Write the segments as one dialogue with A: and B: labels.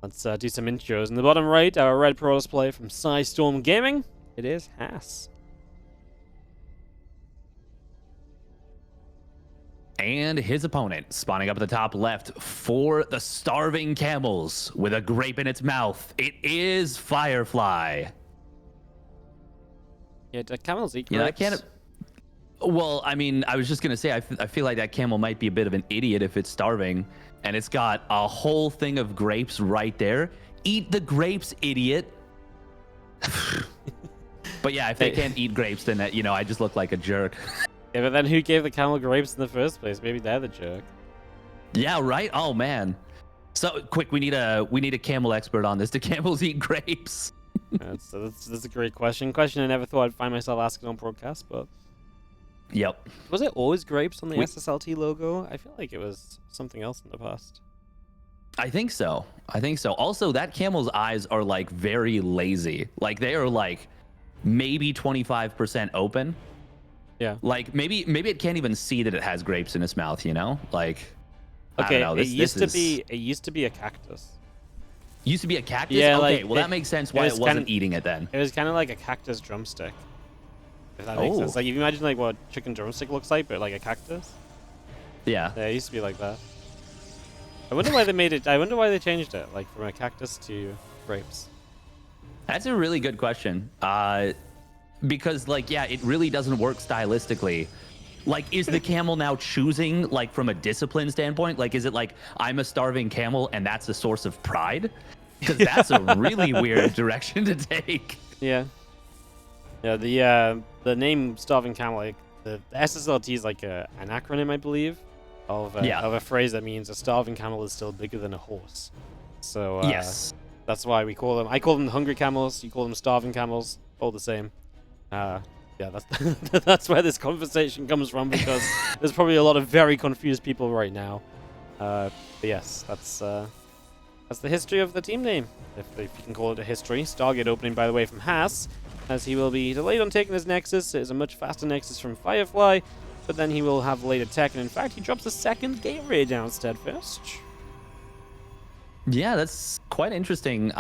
A: Let's do some intros. In the bottom right, our red pro display from Storm Gaming. It is Haas.
B: And his opponent, spawning up at the top left for the Starving Camels with a grape in its mouth. It is Firefly.
A: Yeah, do camels eat grapes?
B: Yeah, well, I mean, I was just going to say, I feel like that camel might be a bit of an idiot if it's starving. And it's got a whole thing of grapes right there. Eat the grapes, idiot. But yeah, if they can't eat grapes, then, I just look like a jerk.
A: Yeah, but then who gave the camel grapes in the first place? Maybe they're the jerk.
B: Yeah, right? Oh, man. So, quick, we need a camel expert on this. Do camels eat grapes?
A: That's a great question. Question I never thought I'd find myself asking on broadcast, but...
B: Yep.
A: Was it always grapes on the SSLT logo? I feel like it was something else in the past.
B: I think so. Also, that camel's eyes are, like, very lazy. Like, they are, like, maybe 25% open.
A: Yeah.
B: Like, maybe it can't even see that it has grapes in its mouth, Like,
A: okay,
B: I don't know.
A: It used to be a cactus.
B: Used to be a cactus?
A: Yeah,
B: okay, well, that makes sense why it wasn't eating it then.
A: It was kind of like a cactus drumstick. If that makes sense. Like, you imagine, like, what a chicken drumstick looks like, but like a cactus?
B: Yeah.
A: Yeah, it used to be like that. I wonder why they made it. I wonder why they changed it, like, from a cactus to grapes.
B: That's a really good question. Because, like, yeah, it really doesn't work stylistically. Like, is the camel now choosing, like, from a discipline standpoint? Like, is it like, I'm a starving camel and that's a source of pride? Because that's a really weird direction to take.
A: Yeah. Yeah, the name Starving Camel, like, the SSLT is like an acronym, I believe, of a phrase that means a starving camel is still bigger than a horse. So,
B: yes.
A: That's why we call them. I call them hungry camels, you call them starving camels, all the same. Yeah, that's where this conversation comes from, because there's probably a lot of very confused people right now. But yes, that's the history of the team name, if you can call it a history. Stargate opening, by the way, from Haas, as he will be delayed on taking his Nexus. It is a much faster Nexus from Firefly, but then he will have later tech, and in fact, he drops a second gateway down Steadfast.
B: Yeah, that's quite interesting.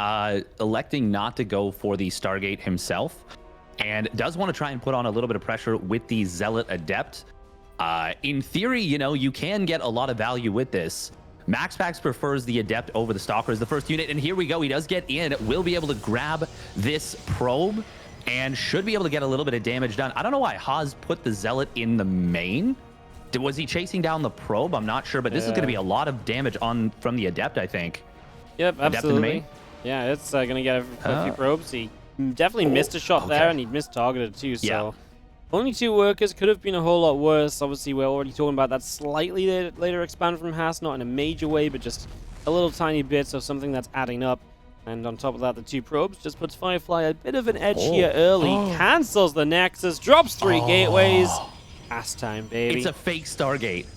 B: Electing not to go for the Stargate himself, and does want to try and put on a little bit of pressure with the Zealot Adept. In theory, you can get a lot of value with this. MaxPax prefers the Adept over the Stalker as the first unit, and here we go. He does get in, will be able to grab this probe, and should be able to get a little bit of damage done. I don't know why Haas put the Zealot in the main. Was he chasing down the probe? I'm not sure, but this is going to be a lot of damage from the Adept, I think.
A: Yep, absolutely. Yeah, it's going to get a few probes. He definitely missed a shot there, and he missed targeted too, so... Only 2 workers, could have been a whole lot worse. Obviously, we're already talking about that slightly later expand from Haas, not in a major way, but just a little tiny bit of something that's adding up. And on top of that, the 2 probes just puts Firefly a bit of an edge here early. Cancels the Nexus, drops 3 gateways. Haas time, baby.
B: It's a fake Stargate.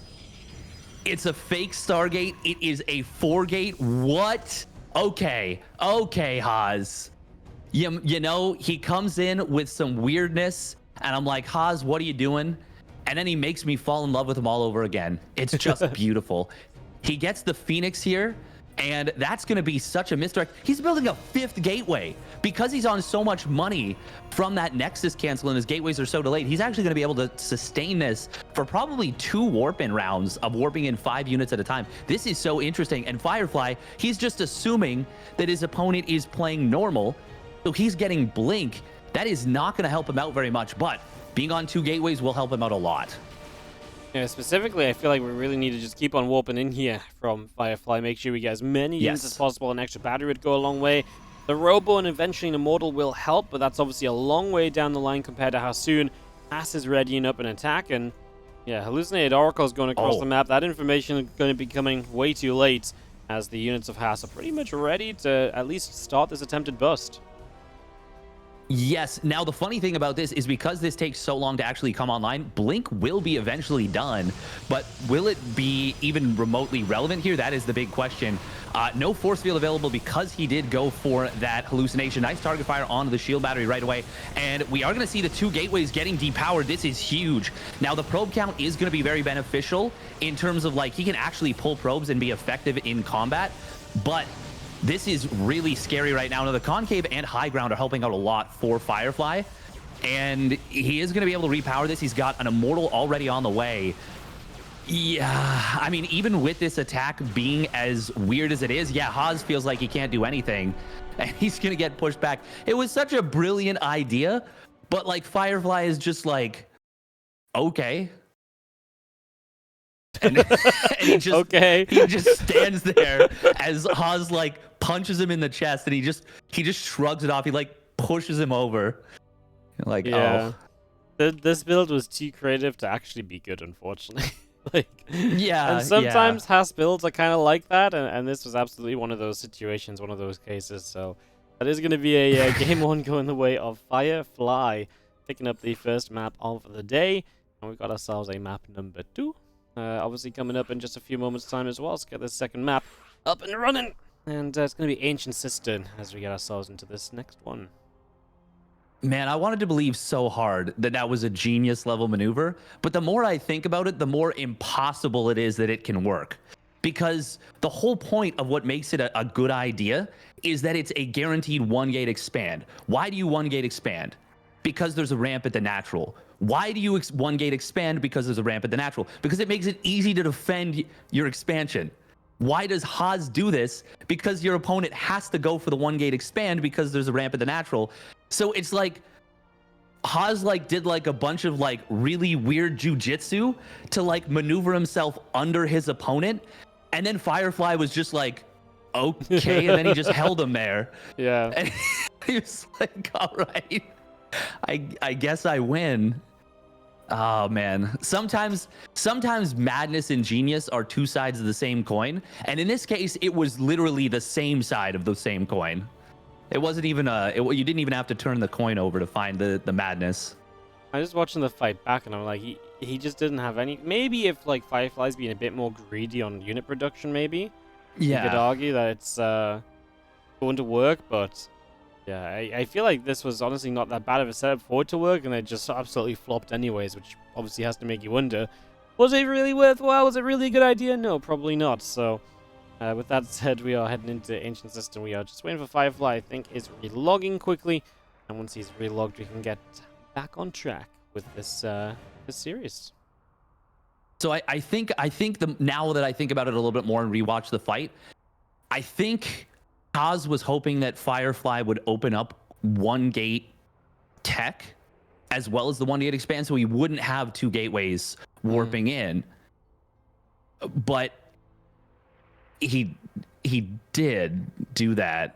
B: It's a fake Stargate. It is a 4-gate. What? Okay, Haas. He comes in with some weirdness, and I'm like, Haas, what are you doing? And then he makes me fall in love with him all over again. It's just beautiful. He gets the Phoenix here, and that's going to be such a misdirect. He's building a 5th gateway. Because he's on so much money from that Nexus cancel and his gateways are so delayed, he's actually going to be able to sustain this for probably 2 warp-in rounds of warping in 5 units at a time. This is so interesting. And Firefly, he's just assuming that his opponent is playing normal, so he's getting Blink. That is not going to help him out very much, but being on 2 gateways will help him out a lot.
A: Yeah, specifically, I feel like we really need to just keep on warping in here from Firefly. Make sure we get as many units as possible. An extra battery would go a long way. The Robo and eventually an Immortal will help, but that's obviously a long way down the line compared to how soon Haas is readying up an attack. And yeah, Hallucinated Oracle is going across the map. That information is going to be coming way too late, as the units of Haas are pretty much ready to at least start this attempted bust.
B: Yes. Now, the funny thing about this is because this takes so long to actually come online, Blink will be eventually done, but will it be even remotely relevant here? That is the big question. No force field available because he did go for that hallucination. Nice target fire onto the shield battery right away, and we are going to see the 2 gateways getting depowered. This is huge. Now, the probe count is going to be very beneficial in terms of, like, he can actually pull probes and be effective in combat, but This is really scary right now. Now, the concave and high ground are helping out a lot for Firefly, and he is going to be able to repower this. He's got an immortal already on the way. Yeah, I mean, even with this attack being as weird as it is, yeah, Haas feels like he can't do anything, and he's going to get pushed back. It was such a brilliant idea, but like Firefly is just like, okay. And he just
A: Okay.
B: he just stands there as Haas like punches him in the chest, and he just shrugs it off. He like pushes him over. Like,
A: Yeah.
B: oh,
A: This build was too creative to actually be good, unfortunately. Like,
B: yeah.
A: and sometimes Haas builds are kind of like that, and this was absolutely one of those situations, one of those cases. So that is going to be a game one going the way of Firefly, picking up the first map of the day, and we've got ourselves a map number 2. Obviously coming up in just a few moments' time as well. Let's get this second map up and running. And it's going to be Ancient Cistern as we get ourselves into this next one.
B: Man, I wanted to believe so hard that that was a genius level maneuver, but the more I think about it, the more impossible it is that it can work. Because the whole point of what makes it a good idea is that it's a guaranteed 1-gate expand. Why do you 1-gate expand? Because there's a ramp at the natural. Why do you 1-gate expand? Because there's a ramp at the natural. Because it makes it easy to defend your expansion. Why does Haas do this? Because your opponent has to go for the 1-gate expand because there's a ramp at the natural. So it's like Haas like did like a bunch of like really weird jujitsu to like maneuver himself under his opponent, and then Firefly was just like, okay, and then he just held him there.
A: Yeah.
B: And he was like, all right, I guess I win. Oh man, sometimes madness and genius are two sides of the same coin, and in this case it was literally the same side of the same coin. It wasn't even you didn't even have to turn the coin over to find the madness.
A: I was watching the fight back and I'm like, he just didn't have any. Maybe if like Firefly's being a bit more greedy on unit production, maybe you could argue that it's going to work, but yeah, I feel like this was honestly not that bad of a setup for it to work, and it just absolutely flopped anyways, which obviously has to make you wonder, was it really worthwhile? Was it really a good idea? No, probably not. So with that said, we are heading into Ancient Cistern. We are just waiting for Firefly, I think, is relogging quickly, and once he's relogged, we can get back on track with this this series.
B: So I think now that I think about it a little bit more and rewatch the fight, I think Haas was hoping that Firefly would open up 1-gate tech as well as the 1-gate expand, so he wouldn't have 2 gateways warping in. But he did do that.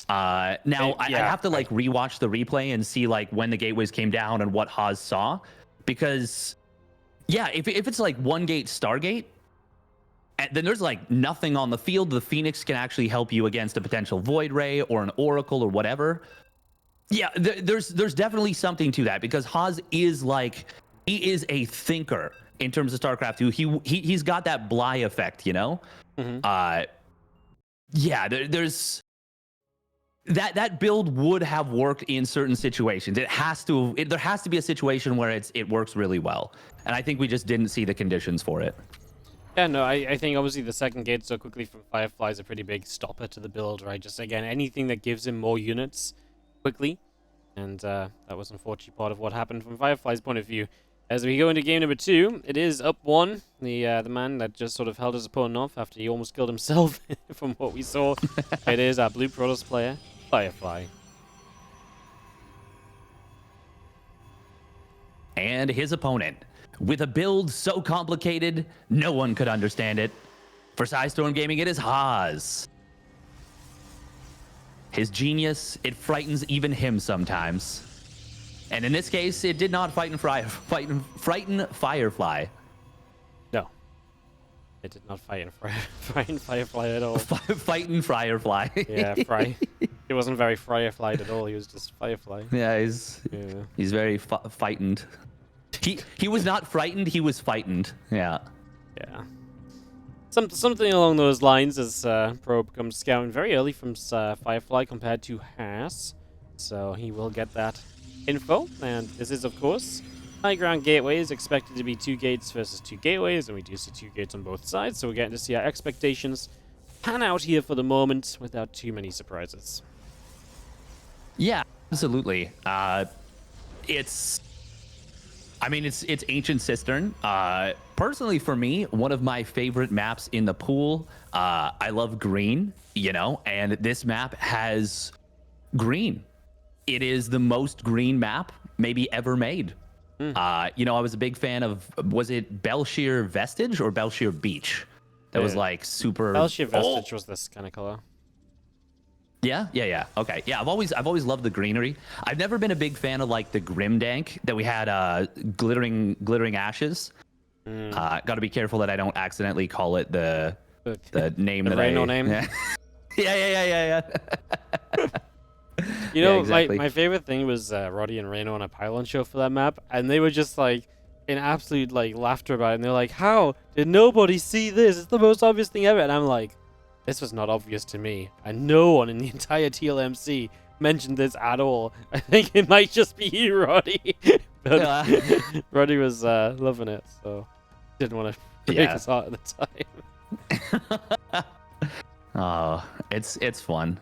B: Now I have to like rewatch the replay and see like when the gateways came down and what Haas saw, because yeah, if it's like 1-gate Stargate, then there's like nothing on the field. The Phoenix can actually help you against a potential Void Ray or an Oracle or whatever. Yeah, there's definitely something to that, because Haas is like, he is a thinker in terms of StarCraft 2. He's got that Bly effect, you know? Yeah, there's that build would have worked in certain situations. There has to be a situation where it works really well, and I think we just didn't see the conditions for it.
A: Yeah, no, I think obviously the second gate so quickly from Firefly is a pretty big stopper to the build, right? Just, again, anything that gives him more units quickly. And that was unfortunately part of what happened from Firefly's point of view. As we go into game number 2, it is up 1. The man that just sort of held his opponent off after he almost killed himself, from what we saw. It is our Blue Protoss player, Firefly.
B: And his opponent, with a build so complicated, no one could understand it. For Psystorm Gaming, it is Haas. His genius, it frightens even him sometimes. And in this case, it did not frighten Firefly.
A: No. It did not frighten Firefly at all.
B: Fighting Firefly.
A: Yeah, Fry. He wasn't very Fireflied at all. He was just Firefly.
B: Yeah, he's very frightened. He was not frightened. He was frightened. Yeah.
A: Yeah. Something along those lines, as Probe comes scouting very early from Firefly compared to Haas. So he will get that info. And this is, of course, high ground gateways expected to be 2 gates versus 2 gateways. And we do see 2 gates on both sides. So we're getting to see our expectations pan out here for the moment without too many surprises.
B: Yeah, absolutely. It's Ancient Cistern. Personally, for me, one of my favorite maps in the pool. I love green, and this map has green. It is the most green map maybe ever made. I was a big fan of, was it Belshire Vestige or Belshire Beach? That was like super.
A: Belshire Vestige was this kind of color.
B: Yeah. Okay. Yeah, I've always loved the greenery. I've never been a big fan of like the Grimdank that we had, glittering ashes. Got to be careful that I don't accidentally call it the name
A: the
B: that
A: Reno name.
B: Yeah.
A: Exactly. my favorite thing was Roddy and Reno on a pylon show for that map, and they were just like in absolute like laughter about it, and they're like, "How did nobody see this? It's the most obvious thing ever." And I'm like, this was not obvious to me, and no one in the entire TLMC mentioned this at all. I think it might just be you, Roddy. But Roddy was loving it, so didn't want to break his heart at the time.
B: Oh, it's fun.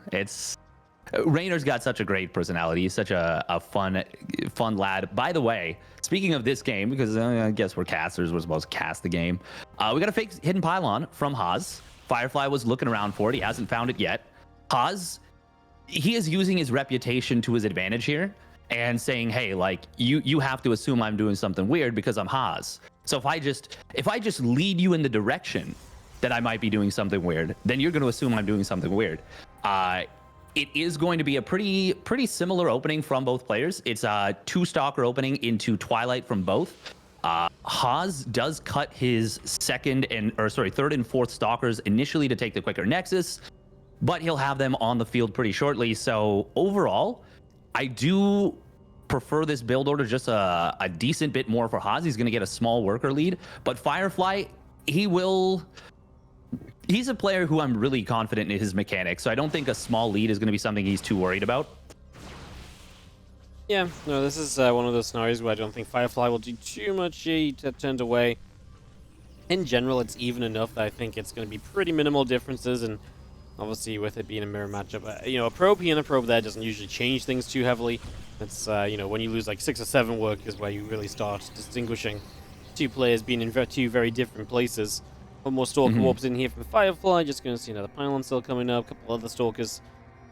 B: Raynor's got such a great personality. He's such a fun lad. By the way, speaking of this game, because I guess we're casters, we're supposed to cast the game. We got a fake hidden pylon from Haas. Firefly was looking around for it. He hasn't found it yet. Haas, he is using his reputation to his advantage here and saying, hey, like, you have to assume I'm doing something weird because I'm Haas. So if I just lead you in the direction that I might be doing something weird, then you're going to assume I'm doing something weird. It is going to be a pretty similar opening from both players. It's a 2-stalker opening into Twilight from both. Haas does cut his third and fourth stalkers initially to take the quicker Nexus, but he'll have them on the field pretty shortly. So overall, I do prefer this build order just a decent bit more for Haas. He's going to get a small worker lead, but Firefly, he's a player who I'm really confident in his mechanics, so I don't think a small lead is going to be something he's too worried about.
A: Yeah, no, this is one of those scenarios where I don't think Firefly will do too much here. He turned away. In general, it's even enough that I think it's going to be pretty minimal differences, and obviously with it being a mirror matchup, a probe here and a probe there doesn't usually change things too heavily. It's, when you lose like 6 or 7 work is where you really start distinguishing two players being in two very different places. One more Stalker warps in here from Firefly, just going to see another pylon still coming up, a couple other Stalkers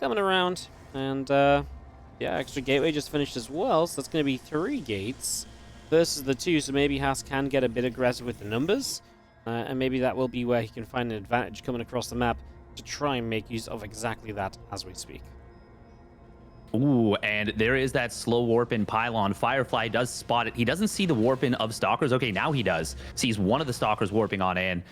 A: coming around, and extra gateway just finished as well, so that's going to be 3 gates versus the 2, so maybe Haas can get a bit aggressive with the numbers, and maybe that will be where he can find an advantage coming across the map to try and make use of exactly that as we speak.
B: Ooh, and there is that slow warp in pylon. Firefly does spot it. He doesn't see the warp in of stalkers. Okay, now he does. Sees one of the stalkers warping on in.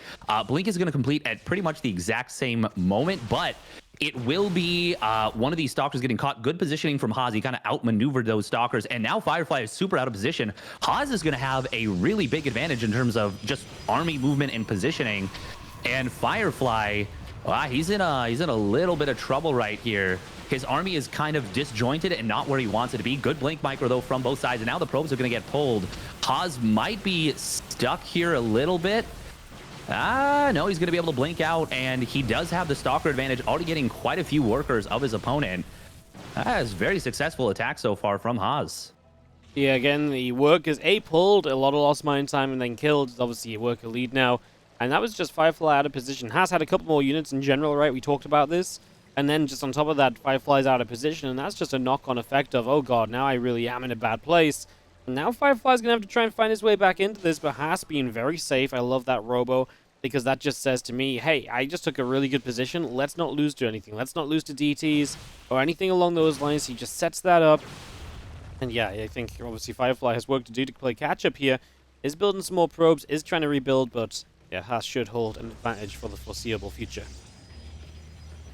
B: Blink is going to complete at pretty much the exact same moment, but it will be one of these stalkers getting caught. Good positioning from Haas. He kind of outmaneuvered those stalkers, and now Firefly is super out of position. Haas is going to have a really big advantage in terms of just army movement and positioning, and Firefly, he's in a little bit of trouble right here. His army is kind of disjointed and not where he wants it to be. Good blink micro, though, from both sides, and now the probes are going to get pulled. Haas might be stuck here a little bit. No, he's going to be able to blink out, and he does have the stalker advantage, already getting quite a few workers of his opponent. That is very successful attack so far from Haas.
A: Yeah, again, the workers pulled, a lot of lost mine time, and then killed. It's obviously a worker lead now, and that was just Firefly out of position. Haas had a couple more units in general, right? We talked about this. And then just on top of that, Firefly's out of position, and that's just a knock-on effect of, oh god, now I really am in a bad place. And now Firefly's going to have to try and find his way back into this, but Haas being very safe. I love that robo, because that just says to me, hey, I just took a really good position. Let's not lose to anything. Let's not lose to DTs or anything along those lines. He just sets that up. And yeah, I think obviously Firefly has work to do to play catch-up here. Is building some more probes, is trying to rebuild, but yeah, Haas should hold an advantage for the foreseeable future.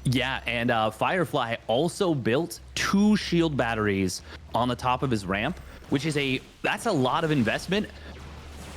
B: Yeah, and Firefly also built 2 shield batteries on the top of his ramp, which is that's a lot of investment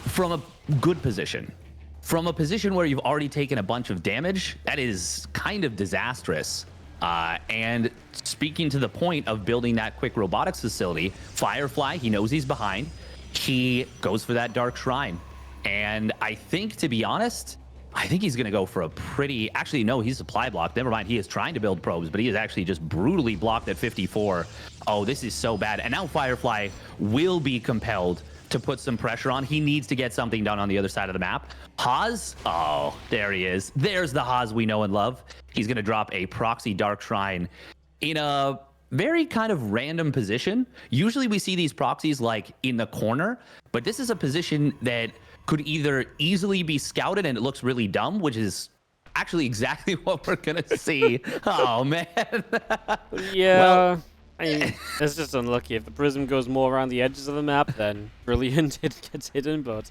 B: from a good position. From a position where you've already taken a bunch of damage, that is kind of disastrous. And speaking to the point of building that quick robotics facility, Firefly, he knows he's behind. He goes for that Dark Shrine. And I think, to be honest, I think he's going to go for a pretty... Actually, no, he's supply blocked. Never mind. He is trying to build probes, but he is actually just brutally blocked at 54. Oh, this is so bad. And now Firefly will be compelled to put some pressure on. He needs to get something done on the other side of the map. Haas, oh, there he is. There's the Haas we know and love. He's going to drop a proxy Dark Shrine in a very kind of random position. Usually we see these proxies like in the corner, but this is a position that could either easily be scouted and it looks really dumb, which is actually exactly what we're going to see. Oh, man.
A: Yeah.
B: Well,
A: I mean, it's just unlucky. If the prism goes more around the edges of the map, then brilliant, it gets hidden. But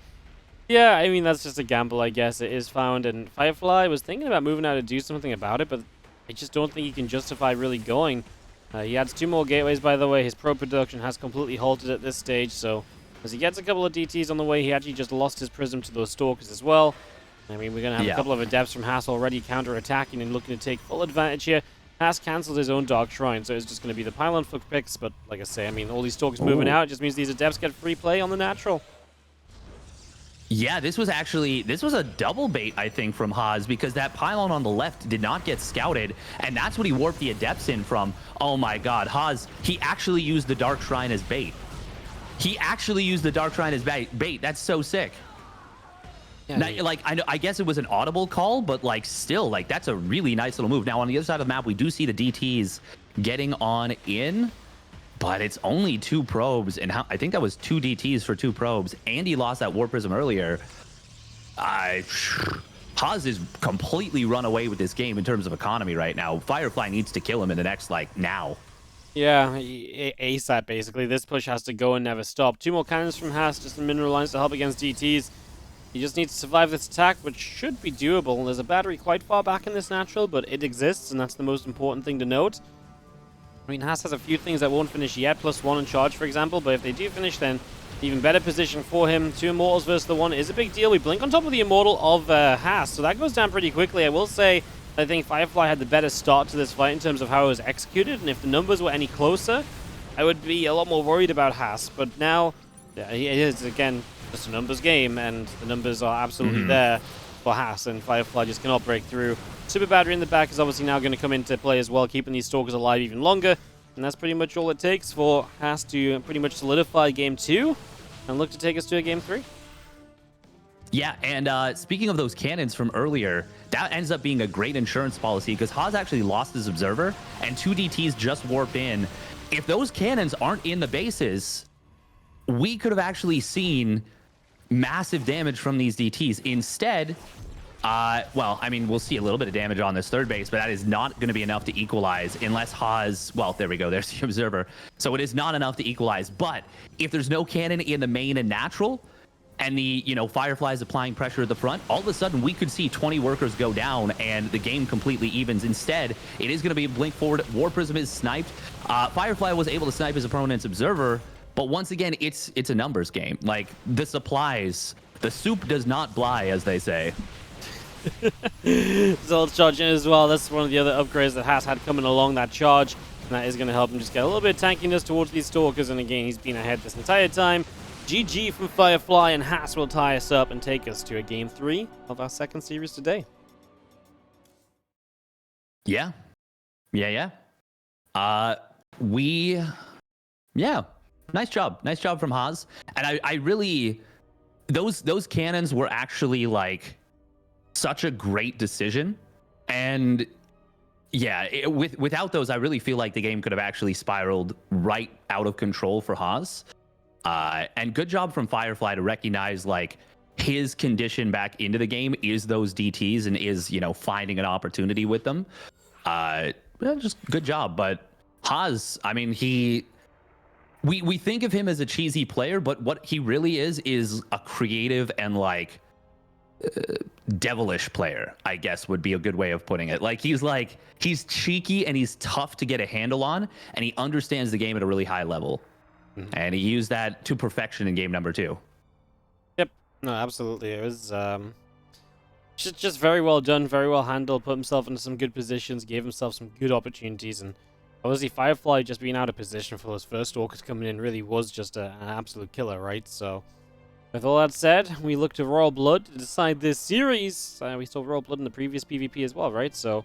A: yeah, I mean, that's just a gamble, I guess. It is found, and Firefly was thinking about moving out to do something about it, but I just don't think he can justify really going. He adds 2 more gateways, by the way. His pro production has completely halted at this stage, so as he gets a couple of DTs on the way, he actually just lost his prism to those stalkers as well. I mean, we're going to have a couple of adepts from Haas already counter-attacking and looking to take full advantage here. Haas cancelled his own Dark Shrine, so it's just going to be the pylon for picks, but like I say, I mean, all these stalkers moving out, it just means these adepts get free play on the natural.
B: Yeah, this was a double bait, I think, from Haas, because that pylon on the left did not get scouted, and that's what he warped the adepts in from. Oh my god, Haas, he actually used the Dark Shrine as bait. He actually used the Dark Shrine as bait. That's so sick. Yeah, now, like, I guess it was an audible call, but like still, like, that's a really nice little move. Now on the other side of the map, we do see the DTs getting on in, but it's only 2 probes, and I think that was 2 DTs for 2 probes, and he lost that War Prism earlier. Haas is completely run away with this game in terms of economy right now. Firefly needs to kill him in the next, like, now.
A: Yeah, ASAP, basically. This push has to go and never stop. 2 more cannons from Haas, just some mineral lines to help against DTs. He just needs to survive this attack, which should be doable. There's a battery quite far back in this natural, but it exists, and that's the most important thing to note. I mean, Haas has a few things that won't finish yet, +1 on charge, for example, but if they do finish, then even better position for him. 2 Immortals versus the 1 is a big deal. We blink on top of the Immortal of Haas, so that goes down pretty quickly. I will say, I think Firefly had the better start to this fight in terms of how it was executed, and if the numbers were any closer, I would be a lot more worried about Haas. But now, yeah, it is, again, just a numbers game, and the numbers are absolutely there for Haas, and Firefly just cannot break through. Super Battery in the back is obviously now going to come into play as well, keeping these Stalkers alive even longer, and that's pretty much all it takes for Haas to pretty much solidify Game 2 and look to take us to a Game 3.
B: Yeah, and speaking of those cannons from earlier, that ends up being a great insurance policy because Haas actually lost his Observer, and 2 DTs just warped in. If those cannons aren't in the bases, we could have actually seen massive damage from these DTs. Instead, well, I mean, we'll see a little bit of damage on this 3rd base, but that is not going to be enough to equalize unless Haas... Well, there we go. There's the Observer. So it is not enough to equalize. But if there's no cannon in the main and natural, and the, Firefly is applying pressure at the front, all of a sudden we could see 20 workers go down and the game completely evens. Instead, it is going to be a blink forward. War Prism is sniped. Firefly was able to snipe his opponent's Observer, but once again, it's a numbers game. Like, the supplies, the soup does not fly, as they say.
A: Zol's charging as well. That's one of the other upgrades that Haas had coming along that charge, and that is going to help him just get a little bit of tankiness towards these Stalkers, and again, he's been ahead this entire time. GG from Firefly, and Haas will tie us up and take us to a Game 3 of our 2nd series today.
B: Yeah. Yeah. Nice job from Haas. And I really, those cannons were actually like such a great decision. And yeah, without those, I really feel like the game could have actually spiraled right out of control for Haas. And good job from Firefly to recognize like his condition back into the game is those DTs and is, finding an opportunity with them. Just good job. But Haas, I mean, we think of him as a cheesy player, but what he really is a creative and like devilish player, I guess would be a good way of putting it. Like he's cheeky and he's tough to get a handle on, and he understands the game at a really high level. And he used that to perfection in game number 2.
A: Yep. No, absolutely. It was just very well done, very well handled, put himself into some good positions, gave himself some good opportunities, and obviously Firefly just being out of position for those first Stalkers coming in really was just an absolute killer, right? So With all that said, we look to Royal Blood to decide this series. We saw Royal Blood in the previous PvP as well, right? So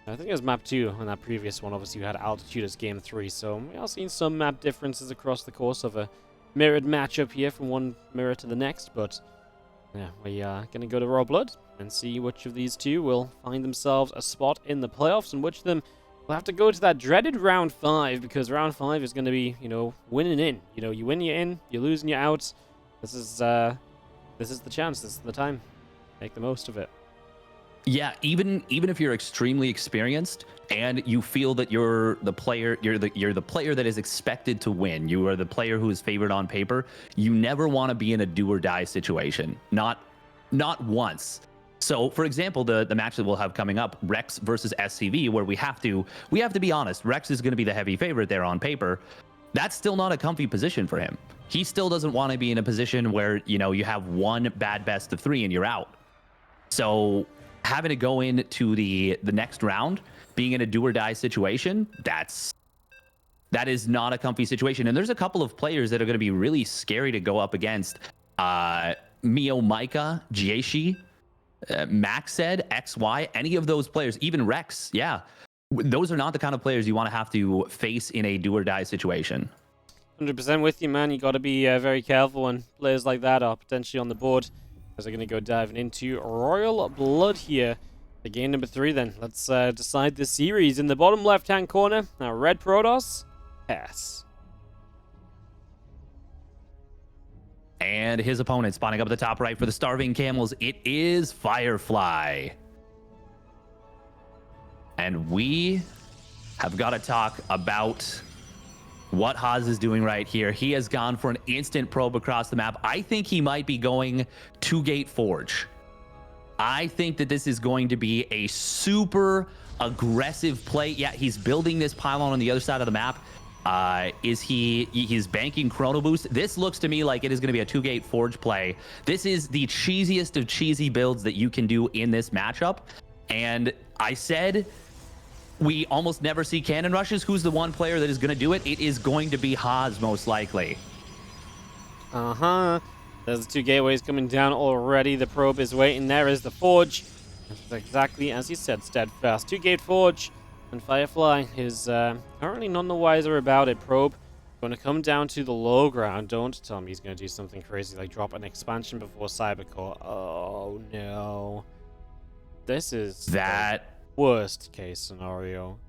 A: I think it was map 2 in that previous one. Obviously, you had altitude as game 3. So we are seeing some map differences across the course of a mirrored matchup here from one mirror to the next. But yeah, we are going to go to Royal Blood and see which of these two will find themselves a spot in the playoffs and which of them will have to go to that dreaded round 5, because round 5 is going to be, winning in. You win, you're in. You lose, and you're out. This is the chance. This is the time. Make the most of it.
B: Yeah, even if you're extremely experienced and you feel that you're the player that is expected to win, you are the player who is favored on paper, you never want to be in a do or die situation. Not once. So, for example, the match that we'll have coming up, Rex versus SCV, where we have to be honest, Rex is going to be the heavy favorite there on paper. That's still not a comfy position for him. He still doesn't want to be in a position where, you have one bad best of 3 and you're out. So having to go into the next round, being in a do or die situation, that is not a comfy situation. And there's a couple of players that are going to be really scary to go up against. Mio Micah, Jieshi, Max said, XY, any of those players, even Rex, yeah. Those are not the kind of players you want to have to face in a do or die situation.
A: 100% with you, man. You got to be very careful when players like that are potentially on the board, as they're going to go diving into Royal Blood here. The game number 3 then. Let's decide the series. In the bottom left-hand corner, now Red Protoss, pass.
B: And his opponent spawning up at the top right for the Starving Camels. It is Firefly. And we have got to talk about what Haas is doing right here. He has gone for an instant probe across the map. I think he might be going to Gate Forge. I think that this is going to be a super aggressive play. Yeah, he's building this pylon on the other side of the map. He's banking Chrono Boost. This looks to me like it is going to be a 2-Gate Forge play. This is the cheesiest of cheesy builds that you can do in this matchup. And I said we almost never see cannon rushes. Who's the one player that is going to do it? It is going to be Haas, most likely.
A: There's the 2 gateways coming down already. The probe is waiting. There is the Forge. That's exactly as you said, Steadfast. 2-Gate Forge. And Firefly is currently none the wiser about it. Probe going to come down to the low ground. Don't tell me he's going to do something crazy like drop an expansion before Cybercore. Oh, no. This is that worst case scenario.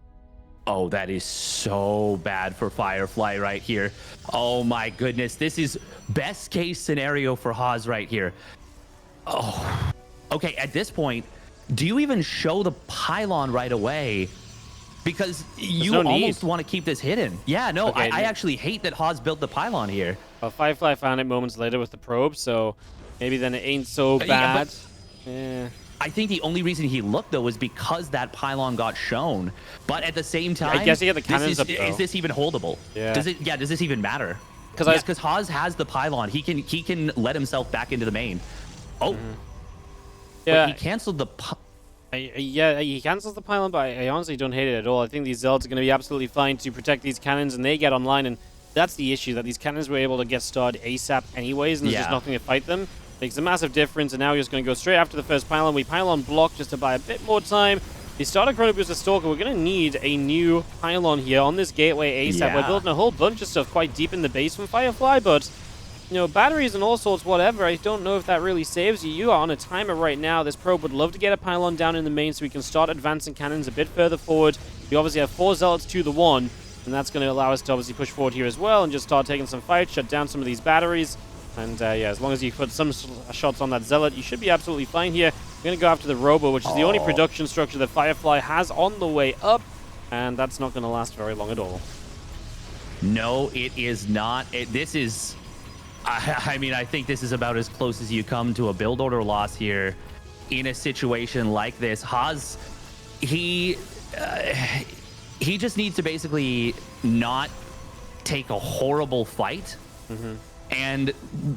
B: Oh, that is so bad for Firefly right here. Oh my goodness. This is best case scenario for Haas right here. Oh, okay. At this point, do you even show the pylon right away? Because you almost want to keep this hidden. Yeah, no, okay, I actually hate that Haas built the pylon here.
A: Well, Firefly found it moments later with the probe, so maybe then it ain't so bad.
B: Yeah. I think the only reason he looked, though, was because that pylon got shown. But at the same time,
A: I guess he had the cannons up, though.
B: Is this even holdable?
A: Yeah.
B: Does this even matter? Because Haas has the pylon. He can let himself back into the main. Oh.
A: Yeah.
B: But he canceled the...
A: Yeah, he cancels the pylon, but I honestly don't hate it at all. I think these Zealots are going to be absolutely fine to protect these cannons, and they get online, and that's the issue, that these cannons were able to get started ASAP anyways, and there's just nothing to fight them. Makes a massive difference, and now he's going to go straight after the first pylon. We pylon block just to buy a bit more time. He started Chrono Boost with Stalker. We're going to need a new pylon here on this gateway ASAP. Yeah. We're building a whole bunch of stuff quite deep in the base from Firefly, but batteries and all sorts, whatever. I don't know if that really saves you. You are on a timer right now. This probe would love to get a pylon down in the main so we can start advancing cannons a bit further forward. We obviously have 4 Zealots to the 1, and that's going to allow us to obviously push forward here as well and just start taking some fights, shut down some of these batteries. And yeah, as long as you put some shots on that Zealot, you should be absolutely fine here. We're going to go after the Robo, which is the only production structure that Firefly has on the way up, and that's not going to last very long at all.
B: No, it is not. This is... I mean, I think this is about as close as you come to a build order loss here in a situation like this. Haas, he just needs to basically not take a horrible fight. And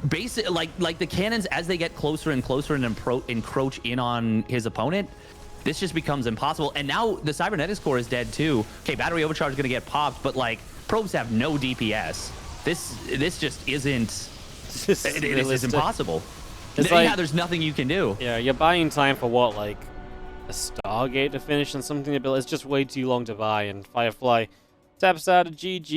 B: basically, like the cannons, as they get closer and closer and encroach in on his opponent, this just becomes impossible. And now the Cybernetics core is dead too. Okay, battery overcharge is going to get popped, but like probes have no DPS. This just isn't
A: This
B: It is
A: realistic.
B: impossible.
A: It's
B: Yeah,
A: like-
B: there's nothing you can do.
A: Yeah, you're buying time for what, like a Stargate to finish and something to build. It's just way too long to buy. And Firefly taps out a GG.